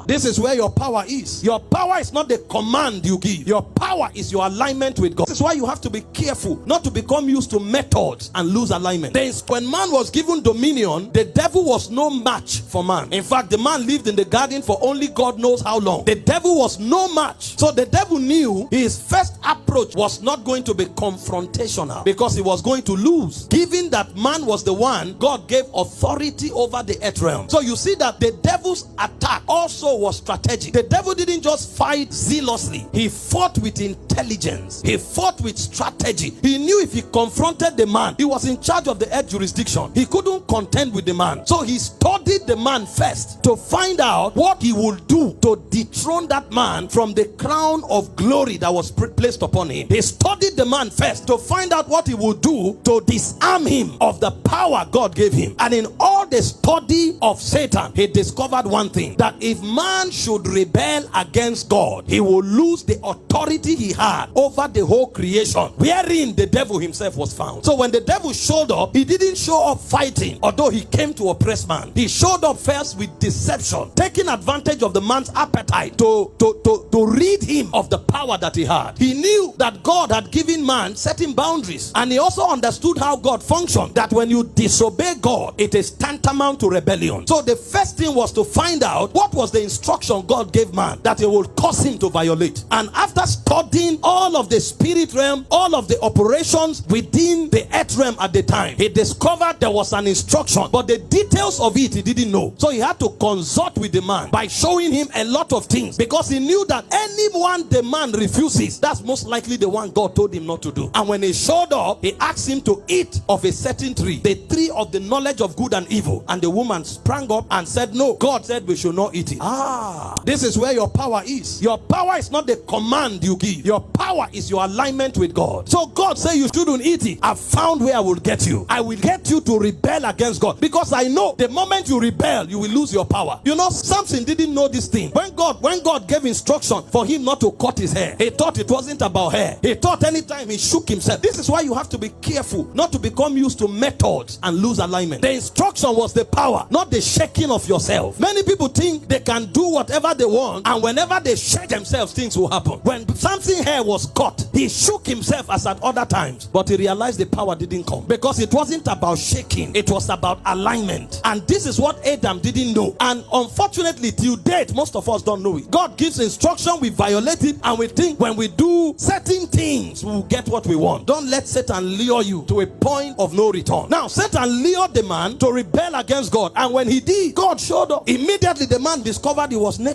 This is where your power is. Your power is not the command you give. Your power is your alignment with God. This is why you have to be careful not to become used to methods and lose alignment. Then when man was given dominion, the devil was no match for man. In fact, the man lived in the garden for only God knows how long. The devil was no match. So the devil knew his first approach was not going to be confrontational because he was going to lose. Given that man was the one God gave authority over the earth realm. So you see that the devil's attack also was strategic. The devil didn't just fight zealously. He fought with intelligence. He fought with strategy. He knew if he confronted the man, he was in charge of the earth jurisdiction. He couldn't contend with the man. So he studied the man first to find out what he would do to dethrone that man from the crown of glory that was placed upon him. He studied the man first to find out what he would do to disarm him of the power God gave him. And in all the study of Satan, he discovered one thing, that if man should rebel against God, he will lose the authority he had over the whole creation, wherein the devil himself was found. So when the devil showed up, he didn't show up fighting, although he came to oppress man. He showed up first with deception, taking advantage of the man's appetite to rid him of the power that he had. He knew that God had given man certain boundaries, and he also understood how God functioned, that when you disobey God, it is tantamount to rebellion. So the first thing was to find out what was the instruction God gave man that it would cause him to violate. And after studying all of the spirit realm, all of the operations within the earth realm at the time, he discovered there was an instruction, but the details of it he didn't know. So he had to consult with the man by showing him a lot of things, because he knew that anyone the man refuses, that's most likely the one God told him not to do. And when he showed up, he asked him to eat of a certain tree, the tree of the knowledge of good and evil. And the woman sprang up and said, no, God said we should not eat it. This is where your power is. Your power is not the command you give. Your power is your alignment with God. So God said you shouldn't eat it. I've found where I will get you. I will get you to rebel against God, because I know the moment you rebel, you will lose your power. You know, Samson didn't know this thing. When God gave instruction for him not to cut his hair, he thought it wasn't about hair. He thought anytime he shook himself. This is why you have to be careful not to become used to methods and lose alignment. The instruction was the power, not the shaking of yourself. Many people think they can do whatever they want, and whenever they shake themselves, things will happen. When Samson's hair was cut, he shook himself as at other times, but he realized the power didn't come, because it wasn't about shaking, it was about alignment. And this is what Adam didn't know, and unfortunately till date most of us don't know it. God gives instruction, we violate it, and we think when we do certain things we'll get what we want. Don't let Satan lure you to a point of no return. Now Satan lured the man to rebel against God, and when he did, God showed up. Immediately the man discovered he was naked.